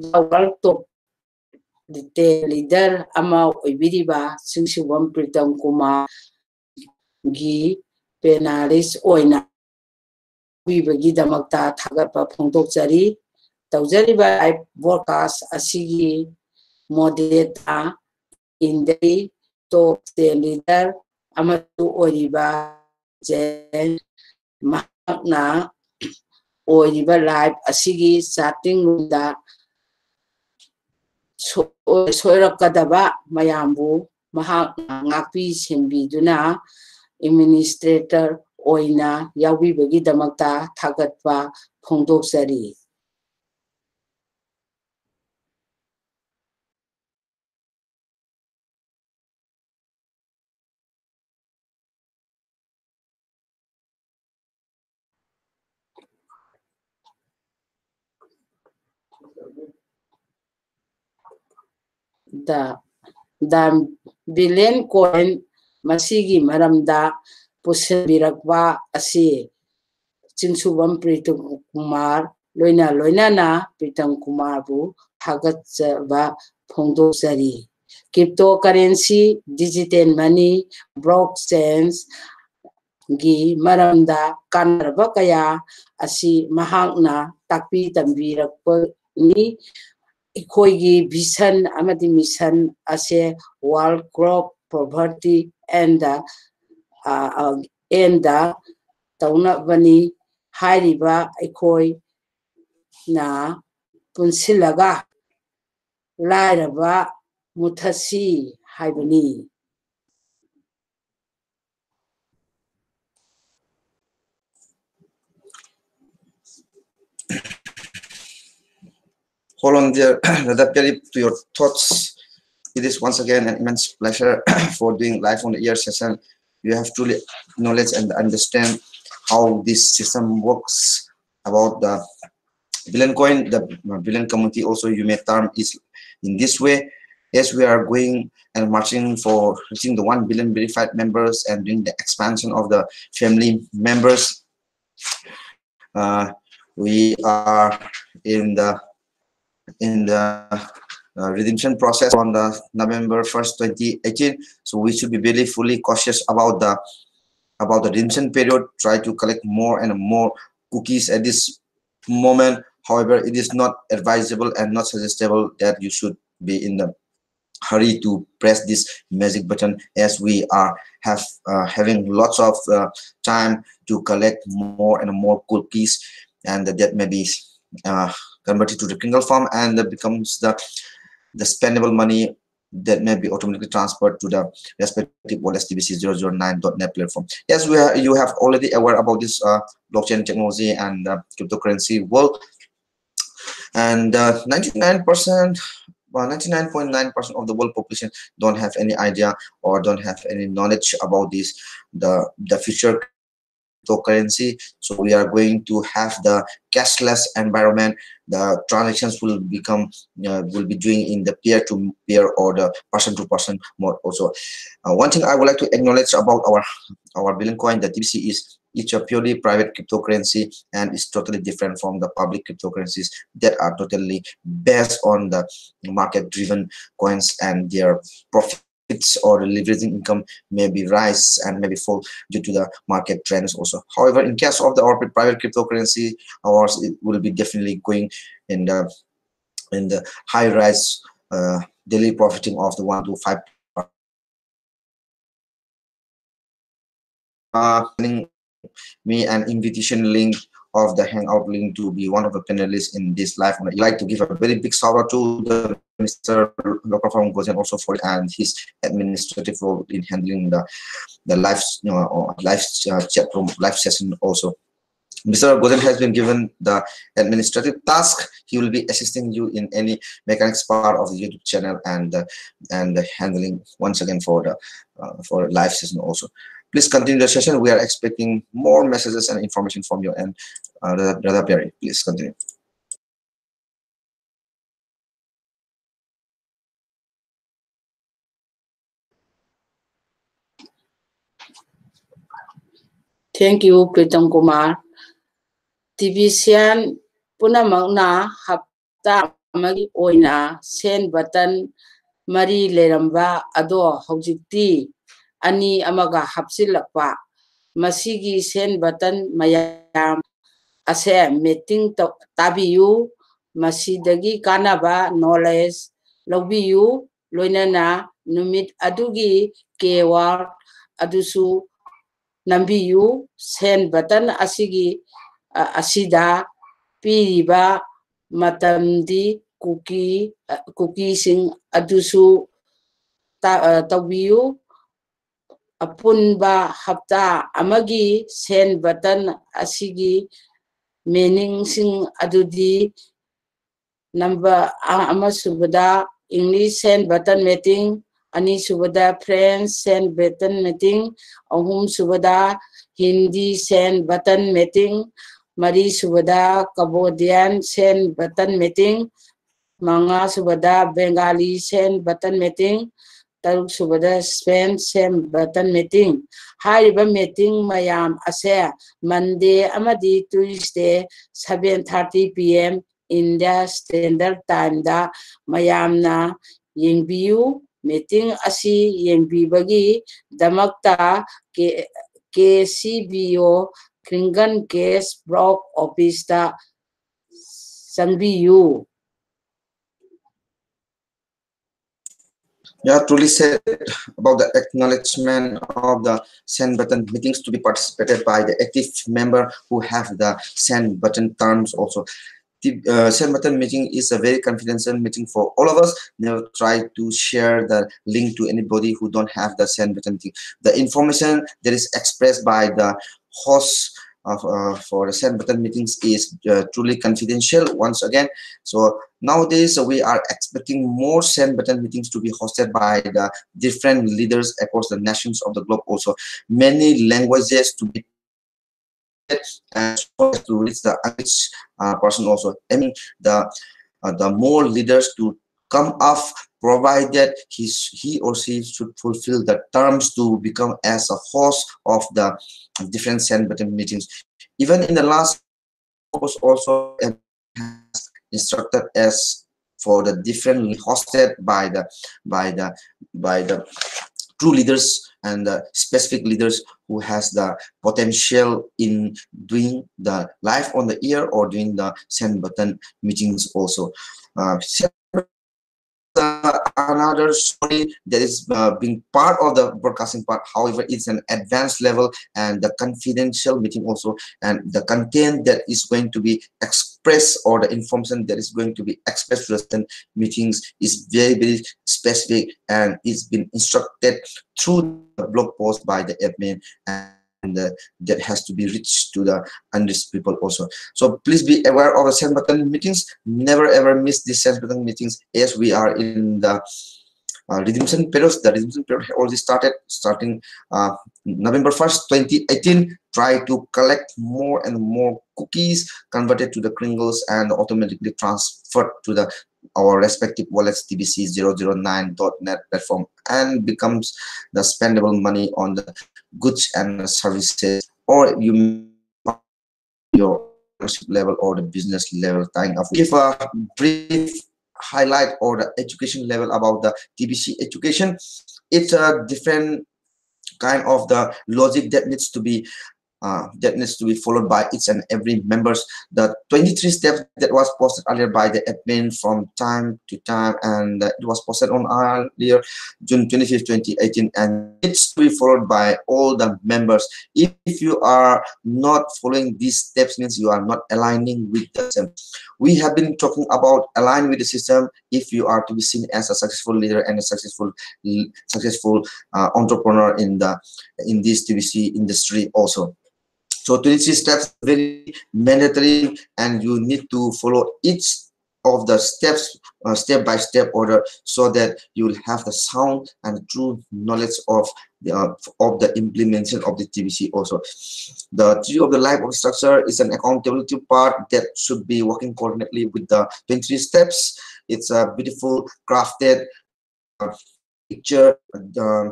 World Top Leader ama oibiriba Singsubam Pritam Kumar gi penalist oina bibagi damakta thagapa phongdokjari tawjariba live broadcast asigi moderator indai top leader ama oiriba jen mahakna oiriba live asigi chatting da soirakadaba mayambu mahakna ngakpi sembiduna administrator oina yawibagi damakta thagatpa phongdokjari. The billion coin masigi maramda pusabirakwa asi Singsubam Pritam Kumar loina na Pritam Kumar bu thagatjaba phongdokjari. Cryptocurrency, digital money, blockchain gi maramda kanarba kaya asi mahakna takpi tambirakpani Ikoigi vision amadi mission ase world crop poverty and tauna bani hairiba ikoi na punsilaga lairaba muthasi haibani. Hold on there, Radapyari, to your thoughts. It is once again an immense pleasure for doing live on the air session. You have truly knowledge and understand how this system works about the billion coin, the billion community also you may term is in this way. As we are going and marching for reaching the 1 billion verified members and doing the expansion of the family members, we are in the redemption process on the November 1st, 2018. So we should be really fully cautious about the redemption period. Try to collect more and more cookies at this moment. However, it is not advisable and not suggestible that you should be in the hurry to press this magic button, as we are having lots of time to collect more and more cookies, and that may be converted to the Kindle form, and that becomes the spendable money that may be automatically transferred to the respective wallet Tbc-009.net platform. Yes, you have already aware about this blockchain technology and cryptocurrency world. And 99%, well, 99.9% of the world population don't have any idea or don't have any knowledge about this, the future cryptocurrency. So we are going to have the cashless environment. The transactions will be doing in the peer-to-peer or the person-to-person mode also. One thing I would like to acknowledge about our Billion Coin, the TBC, is it's a purely private cryptocurrency and is totally different from the public cryptocurrencies that are totally based on the market-driven coins, and their profits or the leveraging income may be rise and maybe fall due to the market trends also. However, in case of the our private cryptocurrency, ours, it will be definitely going in the high rise, daily profiting of the 1 to 5%. Me an invitation link of the hangout link to be one of the panelists in this live. I'd like to give a very big shout out to the Mr. Lokafam Gozen also for it and his administrative role in handling the live chat room live session also. Mr. Gozen has been given the administrative task. He will be assisting you in any mechanics part of the YouTube channel and the handling once again for live session also. Please continue the session. We are expecting more messages and information from you. And Brother Perry, please continue. Thank you, Pritam Kumar. Tbc punamakna hapta amagi oina send button mari leramba ado haujikti ani amaga hapsilakpa masigi send button mayam ase meeting tabiyu masidagi kanaba knowledge lobiyu loinana numit adugi keyword adusu nambiyu send button asida piriba matamdi cookiesing adusu tabiyu apunba hapta amagi send button asigi meaning sing adudi number amasubada English send button meeting ani subada French send button meeting ahum subada Hindi send button meeting mari subada Cambodian send button meeting manga subada Bengali send button meeting taruk subada Spain send button meeting hariba meeting mayam ase Monday amadi Tuesday 7:30 p.m. India Standard Time da mayamna yengbiyu meeting asi yengbibagi damakta KCBO Kringan Case Block Office da sangbiyu. Yeah, truly said about the acknowledgement of the send button meetings to be participated by the active member who have the send button terms also. The send button meeting is a very confidential meeting for all of us. Never try to share the link to anybody who don't have the send button thing. The information that is expressed by the host for the send button meetings is truly confidential once again. So nowadays we are expecting more send button meetings to be hosted by the different leaders across the nations of the globe also. Many languages to be and so as to reach the English person also. Aiming the more leaders to come up, provided he or she should fulfill the terms to become as a host of the different send button meetings. Even in the last was also has instructed as for the different hosted by the true leaders and the specific leaders who has the potential in doing the live on the air or doing the send button meetings also. Another story that is being part of the broadcasting part. However, it's an advanced level and the confidential meeting also, and the content that is going to be expressed or the information that is going to be expressed to the meetings is very specific, and it's been instructed through the blog post by the admin, and and that has to be reached to the unreached people also. So please be aware of the send button meetings. Never ever miss these send button meetings, as we are in the redemption periods. The redemption period already starting November 1st, 2018. Try to collect more and more cookies converted to the Kringles and automatically transferred to the our respective wallets, tbc009.net platform, and becomes the spendable money on the goods and services, or you may your entrepreneurship level or the business level. Tying up, give a brief highlight or the education level about the TBC education. It's a different kind of the logic that needs to be followed by each and every members. The 23 steps that was posted earlier by the admin from time to time, and it was posted on earlier June 25th, 2018, and needs to be followed by all the members. If you are not following these steps, means you are not aligning with the system. We have been talking about align with the system if you are to be seen as a successful leader and a successful entrepreneur in this TBC industry also. So 23 steps are very mandatory, and you need to follow each of the steps step by step order, so that you will have the sound and true knowledge of the implementation of the TBC also. The tree of the life of structure is an accountability part that should be working coordinately with the 23 steps. It's a beautiful crafted picture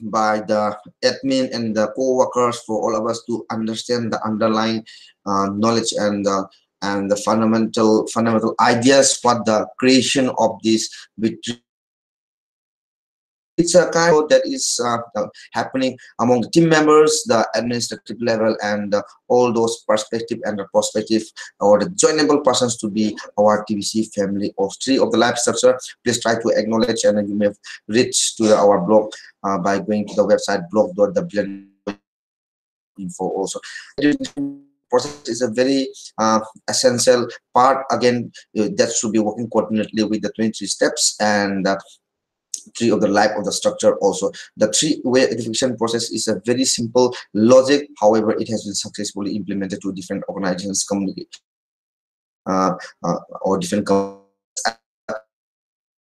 by the admin and the co-workers for all of us to understand the underlying knowledge and the fundamental ideas what the creation of this retreat. It's a kind of that is happening among the team members, the administrative level, and all those perspective and the prospective or the joinable persons to be our TBC family of tree of the life structure. Please try to acknowledge, and you may reach to our blog by going to the website blog.the.info also. Process is a very essential part. Again, that should be working coordinately with the 23 steps and tree of the life of the structure also. The three-way edification process is a very simple logic. However, it has been successfully implemented to different organizations, community, or different companies.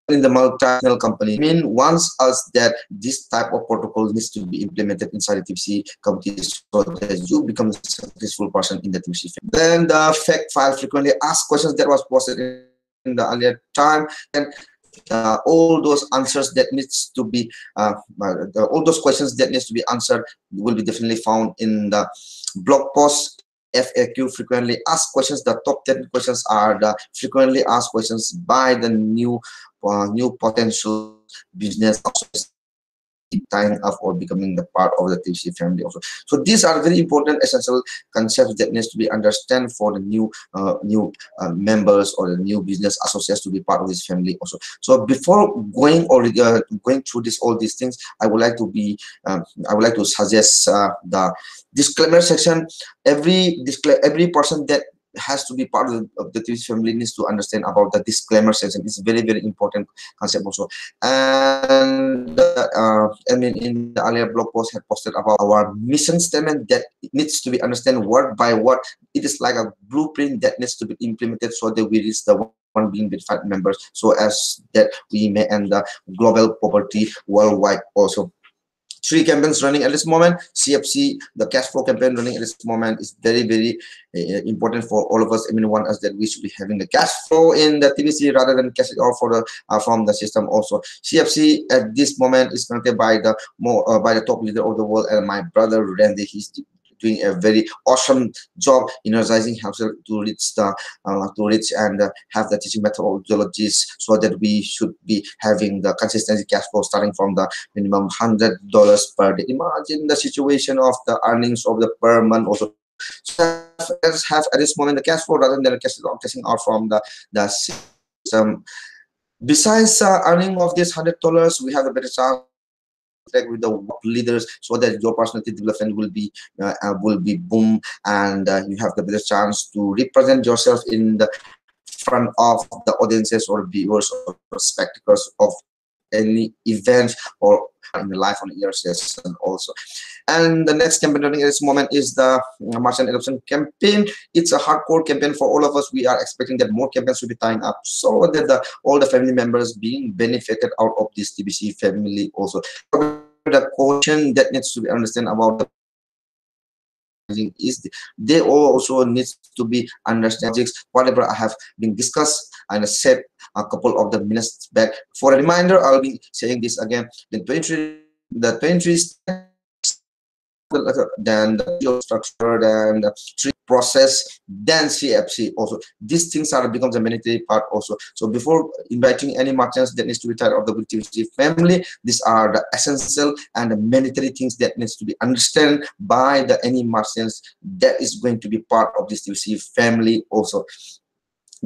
In the multinational company, wants us that this type of protocol needs to be implemented inside the TBC communities, so that you become a successful person in the TBC. Then the fact file frequently asked questions that was posted in the earlier time, and all those answers that needs to be all those questions that needs to be answered will be definitely found in the blog post. FAQ, frequently asked questions. The top 10 questions are the frequently asked questions by the new potential business tying up or becoming the part of the TBC family also. So these are very important essential concepts that needs to be understood for the new members or the new business associates to be part of this family also. So before going through all these things, I would like to suggest the disclaimer section. Every person that has to be part of the TBC family needs to understand about the disclaimer section. It's very, very important concept also. And in the earlier blog post had posted about our mission statement that needs to be understood word by word. It is like a blueprint that needs to be implemented so that we reach the 1 billion verified members, so as that we may end the global poverty worldwide also. 3 campaigns running at this moment. CFC, the cash flow campaign running at this moment, is very, very important for all of us. Want us that we should be having the cash flow in the TBC rather than cash it out for the from the system also. CFC at this moment is connected by the top leader of the world, and my brother Randy. He's doing a very awesome job energizing himself to reach and have the teaching methodologies, so that we should be having the consistency cash flow starting from the minimum $100 per day. Imagine the situation of the earnings of the per month also. So let's have at this moment the cash flow rather than cashing out from the system. Besides earning of this $100, we have a better chance with the leaders, so that your personality development will be boom, and you have the better chance to represent yourself in the front of the audiences or viewers or spectators of any events or in the live on the air session also. And the next campaign running at this moment is the merchant adoption campaign. It's a hardcore campaign for all of us. We are expecting that more campaigns will be tying up so that all the family members being benefited out of this TBC family also. The question that needs to be understand about the is they also needs to be understanding whatever I have been discussed and said a couple of the minutes back. For a reminder, I'll be saying this again. The 23 then the geo structure, then the tree process, then CFC also. These things are becomes a mandatory part also. So before inviting any merchants that needs to be part of the TBC family, these are the essential and the mandatory things that needs to be understood by the any merchants that is going to be part of this TBC family also.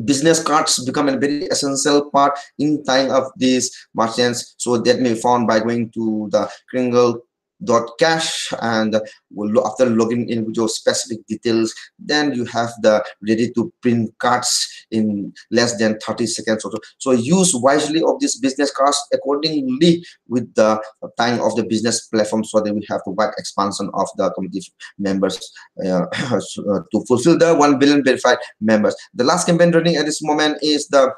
Business cards become a very essential part in tying up these merchants, so that may be found by going to the kringle.cash, and after logging in with your specific details, then you have the ready to print cards in less than 30 seconds or so. So use wisely of these business cards accordingly with the time of the business platform, so that we have the wide expansion of the community members to fulfill the 1 billion verified members. The last campaign running at this moment is the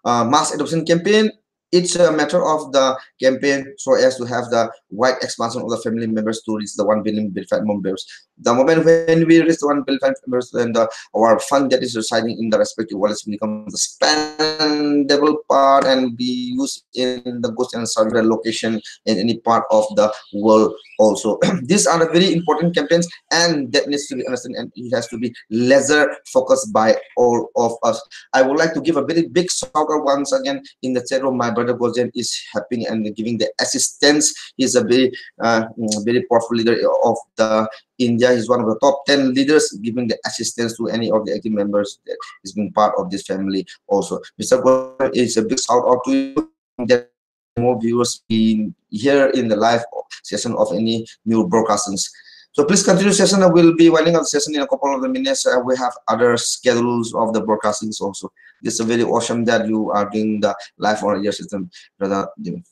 mass adoption campaign. It's a matter of the campaign so as to have the wide expansion of the family members to reach the 1 billion verified members. The moment when we reach the 1 billion members, then our fund that is residing in the respective wallets becomes the spendable part and be used in the goods and service location in any part of the world also. These are the very important campaigns, and that needs to be understood, and it has to be laser focused by all of us. I would like to give a very big shout out once again in the chat room. My brother Gojan is helping and giving the assistance. He's a very very powerful leader of the India. He's one of the top 10 leaders giving the assistance to any of the active members that is being part of this family also. Mr. Gojan, it's a big shout out to you. That more viewers in here in the live session of any new broadcastings. So please continue session. I will be winding up the session in a couple of the minutes. We have other schedules of the broadcastings also. It's a very awesome that you are doing the live on your system, brother Jimmy.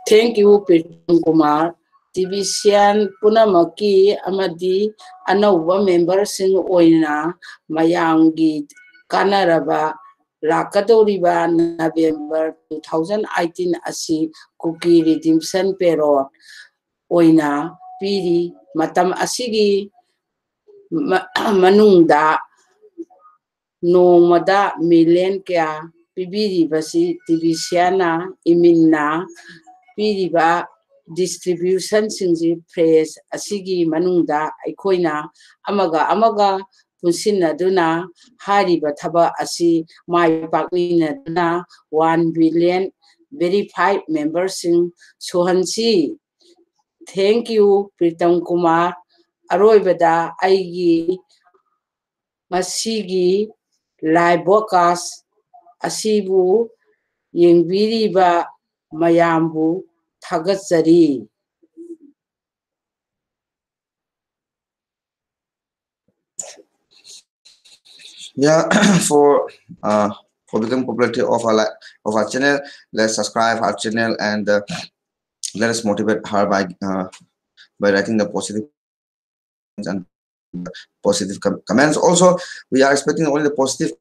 Thank you, Pitam Kumar. TBCN Punamaki Amadi Anova member Sing Oina Mayangi Kanaraba Lakadoriba November 2018 Asi Cookie Redemption Pero Oina Piri Matam Asigi Manungda Nomada Milen Kya Pibiri Basi TBCana Imina Piriba distribution singji phrase asigi manungda aikoina amaga punsinaduna hariba thaba asi mai pakminaduna 1 billion verified members sing sohansi. Thank you, Pritam Kumar. Aroibada aigi masigi live broadcast asibu yengbiriba mayambu Thagatsari. Yeah, for becoming popularity of our channel, let's subscribe our channel and let us motivate her by writing the positive and positive comments. Also, we are expecting only the positive,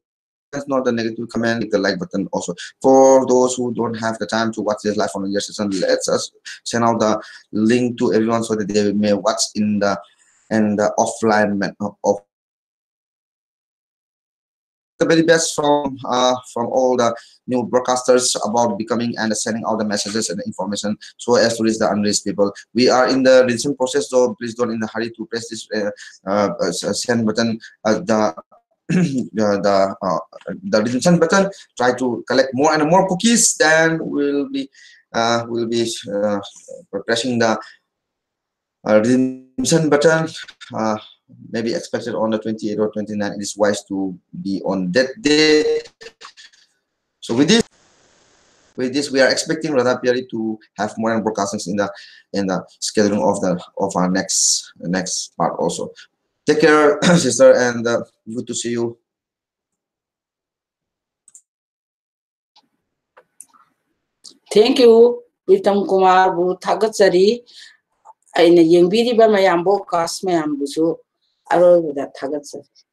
not the negative comment. Click the like button also. For those who don't have the time to watch this live on your session, let's us send out the link to everyone so that they may watch in the offline of the very best from all the new broadcasters about becoming and sending out the messages and the information so as to reach the unreached people. We are in the registration process, so please don't in the hurry to press this send button. The the redemption button, try to collect more and more cookies, then we'll be pressing the redemption button, maybe expected on the 28 or 29. It is wise to be on that day. So with this we are expecting Radha Piari to have more and broadcastings in the scheduling of our next part also. Take care, sister, and good to see you. Thank you, Vitam Kumar bu Thagatsari. Aina yengbiri ba mayambo kas mayambusu aro da Thagatsari.